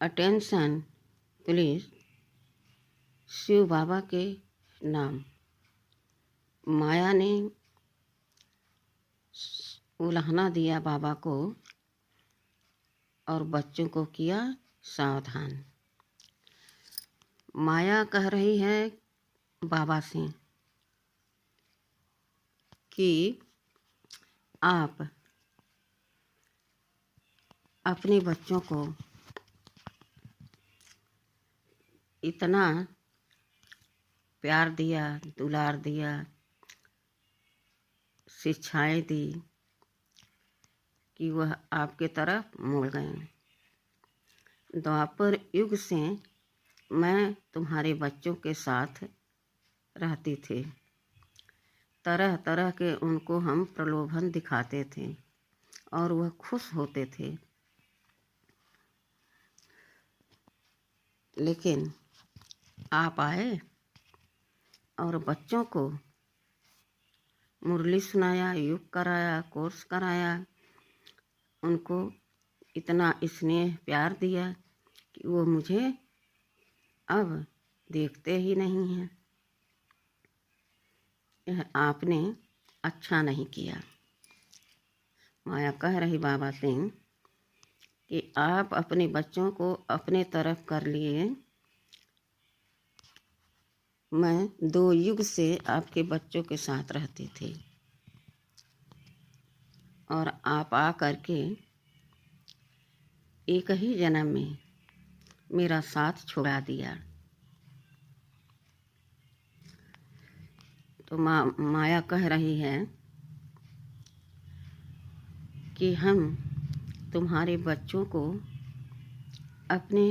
Attention please. Shiv बाबा के नाम। माया ने उल्हाना दिया बाबा को और बच्चों को किया सावधान। माया कह रही है बाबा से कि आप अपने बच्चों को इतना प्यार दिया, दुलार दिया, शिक्षाएं दी कि वह आपके तरफ मुड़ गए। द्वापर युग से मैं तुम्हारे बच्चों के साथ रहती थी। तरह तरह के उनको हम प्रलोभन दिखाते थे और वह खुश होते थे। लेकिन आप आए और बच्चों को मुरली सुनाया, योग कराया, कोर्स कराया, उनको इतना स्नेह प्यार दिया कि वो मुझे अब देखते ही नहीं हैं। यह आपने अच्छा नहीं किया। माया कह रही बाबा सिंह कि आप अपने बच्चों को अपने तरफ कर लिए। मैं 2 युग से आपके बच्चों के साथ रहती थी और आप आ करके एक ही जन्म में मेरा साथ छुड़ा दिया। तो माया कह रही है कि हम तुम्हारे बच्चों को अपने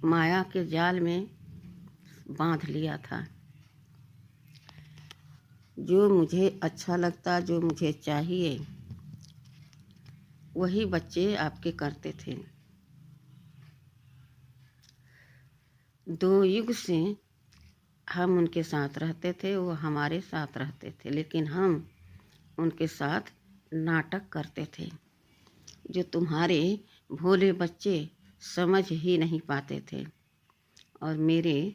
माया के जाल में बांध लिया था। जो मुझे अच्छा लगता, जो मुझे चाहिए, वही बच्चे आपके करते थे। 2 युग से हम उनके साथ रहते थे, वो हमारे साथ रहते थे, लेकिन हम उनके साथ नाटक करते थे जो तुम्हारे भोले बच्चे समझ ही नहीं पाते थे और मेरे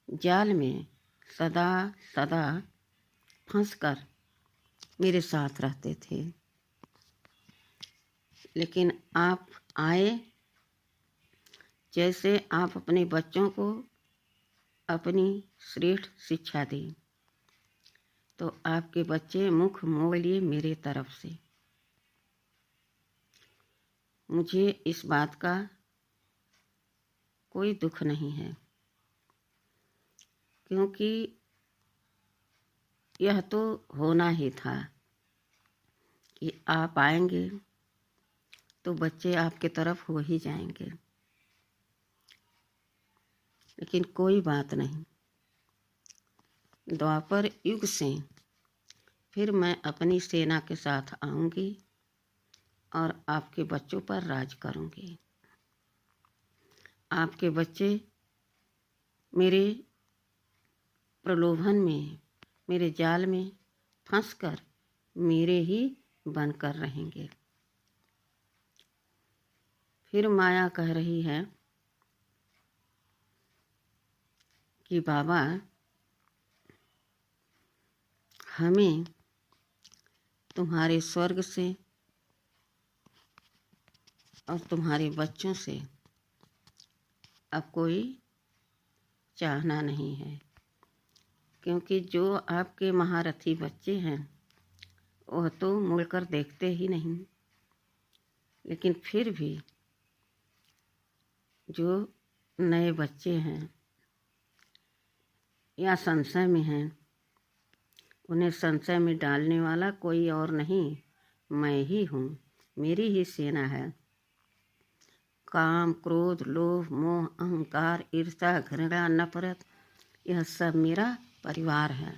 जाल में सदा सदा फंसकर मेरे साथ रहते थे। लेकिन आप आए, जैसे आप अपने बच्चों को अपनी श्रेष्ठ शिक्षा दी तो आपके बच्चे मुख मोड़ लिए मेरे तरफ से। मुझे इस बात का कोई दुख नहीं है, क्योंकि यह तो होना ही था कि आप आएंगे तो बच्चे आपके तरफ हो ही जाएंगे। लेकिन कोई बात नहीं, द्वापर युग से फिर मैं अपनी सेना के साथ आऊंगी और आपके बच्चों पर राज करूंगी। आपके बच्चे मेरे प्रलोभन में, मेरे जाल में फंसकर मेरे ही बनकर रहेंगे। फिर माया कह रही है कि बाबा हमें तुम्हारे स्वर्ग से और तुम्हारे बच्चों से अब कोई चाहना नहीं है, क्योंकि जो आपके महारथी बच्चे हैं वह तो मुड़कर देखते ही नहीं। लेकिन फिर भी जो नए बच्चे हैं या संशय में हैं, उन्हें संशय में डालने वाला कोई और नहीं, मैं ही हूँ। मेरी ही सेना है। काम, क्रोध, लोभ, मोह, अहंकार, ईर्ष्या, घृणा, नफरत, यह सब मेरा परिवार है।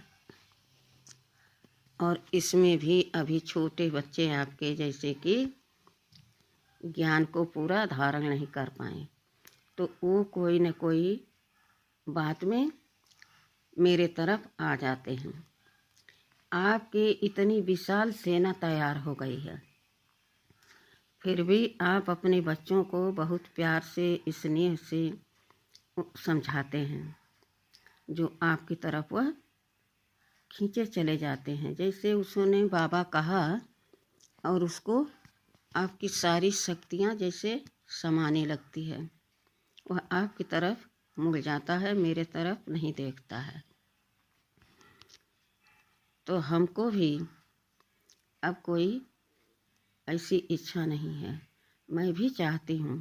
और इसमें भी अभी छोटे बच्चे आपके जैसे कि ज्ञान को पूरा धारण नहीं कर पाए, तो वो कोई न कोई बात में मेरे तरफ आ जाते हैं। आपकी इतनी विशाल सेना तैयार हो गई है, फिर भी आप अपने बच्चों को बहुत प्यार से, स्नेह से समझाते हैं, जो आपकी तरफ वह खींचे चले जाते हैं। जैसे उसने बाबा कहा और उसको आपकी सारी शक्तियाँ जैसे समाने लगती है, वह आपकी तरफ मुड़ जाता है, मेरे तरफ नहीं देखता है। तो हमको भी अब कोई ऐसी इच्छा नहीं है। मैं भी चाहती हूँ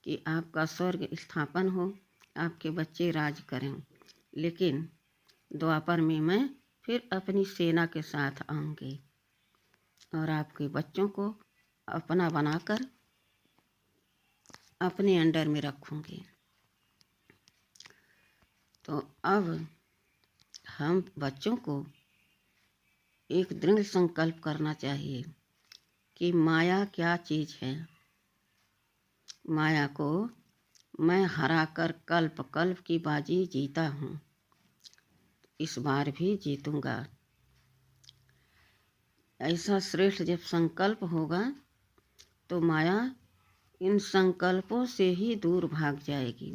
कि आपका स्वर्ग स्थापन हो, आपके बच्चे राज करें, लेकिन द्वापर में मैं फिर अपनी सेना के साथ आऊँगी और आपके बच्चों को अपना बनाकर अपने अंडर में रखूँगी। तो अब हम बच्चों को एक दृढ़ संकल्प करना चाहिए कि माया क्या चीज़ है। माया को मैं हराकर कल्प कल्प की बाजी जीता हूँ, इस बार भी जीतूँगा। ऐसा श्रेष्ठ जब संकल्प होगा तो माया इन संकल्पों से ही दूर भाग जाएगी।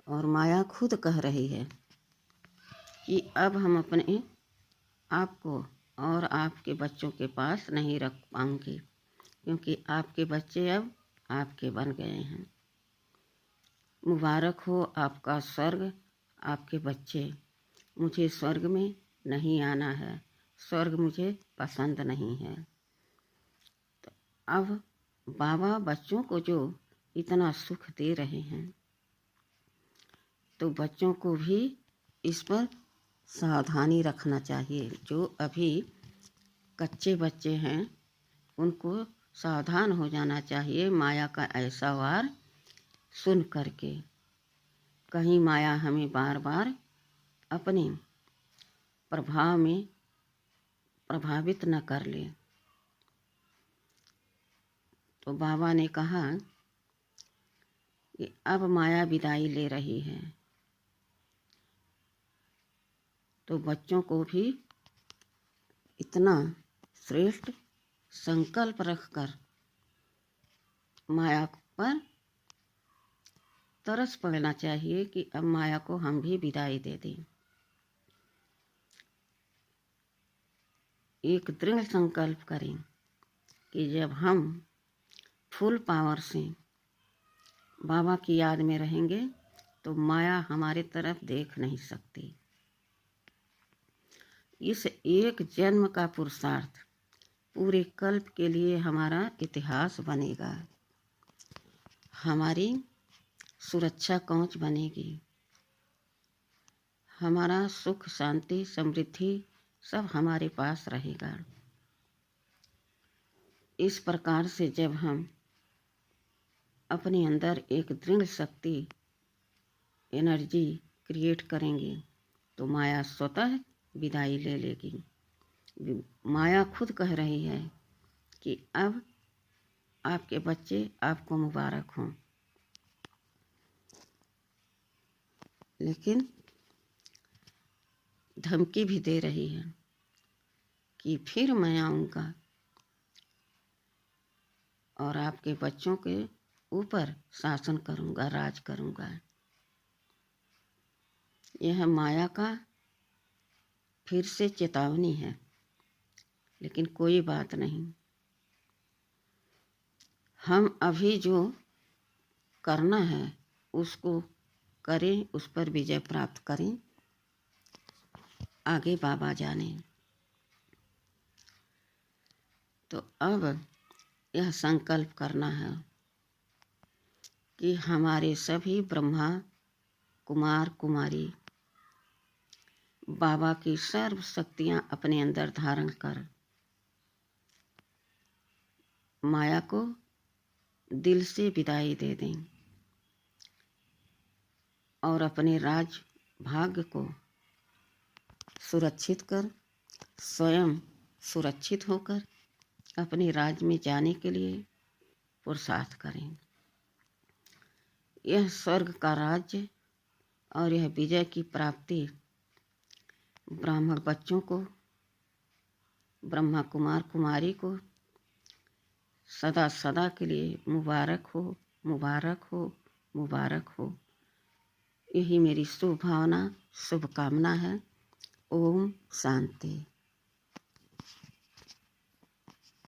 और माया खुद कह रही है कि अब हम अपने आप को और आपके बच्चों के पास नहीं रख पाऊंगी, क्योंकि आपके बच्चे अब आपके बन गए हैं। मुबारक हो आपका स्वर्ग, आपके बच्चे। मुझे स्वर्ग में नहीं आना है, स्वर्ग मुझे पसंद नहीं है। तो अब बाबा बच्चों को जो इतना सुख दे रहे हैं, तो बच्चों को भी इस पर सावधानी रखना चाहिए। जो अभी कच्चे बच्चे हैं उनको सावधान हो जाना चाहिए माया का ऐसा वार सुन करके। कहीं माया हमें बार बार अपने प्रभाव में प्रभावित न कर ले। तो बाबा ने कहा कि अब माया विदाई ले रही है, तो बच्चों को भी इतना श्रेष्ठ संकल्प रखकर माया पर तरस पड़ना चाहिए कि अब माया को हम भी विदाई दे दें। एक दृढ़ संकल्प करें कि जब हम फुल पावर से बाबा की याद में रहेंगे तो माया हमारे तरफ देख नहीं सकती। इस एक जन्म का पुरुषार्थ पूरे कल्प के लिए हमारा इतिहास बनेगा, हमारी सुरक्षा कवच बनेगी, हमारा सुख शांति समृद्धि सब हमारे पास रहेगा। इस प्रकार से जब हम अपने अंदर एक दृढ़ शक्ति एनर्जी क्रिएट करेंगे तो माया स्वतः विदाई ले लेगी। माया खुद कह रही है कि अब आपके बच्चे आपको मुबारक हों, लेकिन धमकी भी दे रही है कि फिर मैं आऊँगा और आपके बच्चों के ऊपर शासन करूँगा, राज करूँगा। यह माया का फिर से चेतावनी है, लेकिन कोई बात नहीं। हम अभी जो करना है उसको करें, उस पर विजय प्राप्त करें, आगे बाबा जाने। तो अब यह संकल्प करना है कि हमारे सभी ब्रह्मा कुमार कुमारी बाबा की सर्व शक्तियाँ अपने अंदर धारण कर माया को दिल से विदाई दे दें और अपने राज भाग्य को सुरक्षित कर स्वयं सुरक्षित होकर अपने राज्य में जाने के लिए पुरुषार्थ करें। यह स्वर्ग का राज्य और यह विजय की प्राप्ति ब्राह्मण बच्चों को, ब्रह्मा कुमार कुमारी को सदा सदा के लिए मुबारक हो, मुबारक हो, मुबारक हो। यही मेरी शुभ भावना, शुभकामना है। ओम शांति।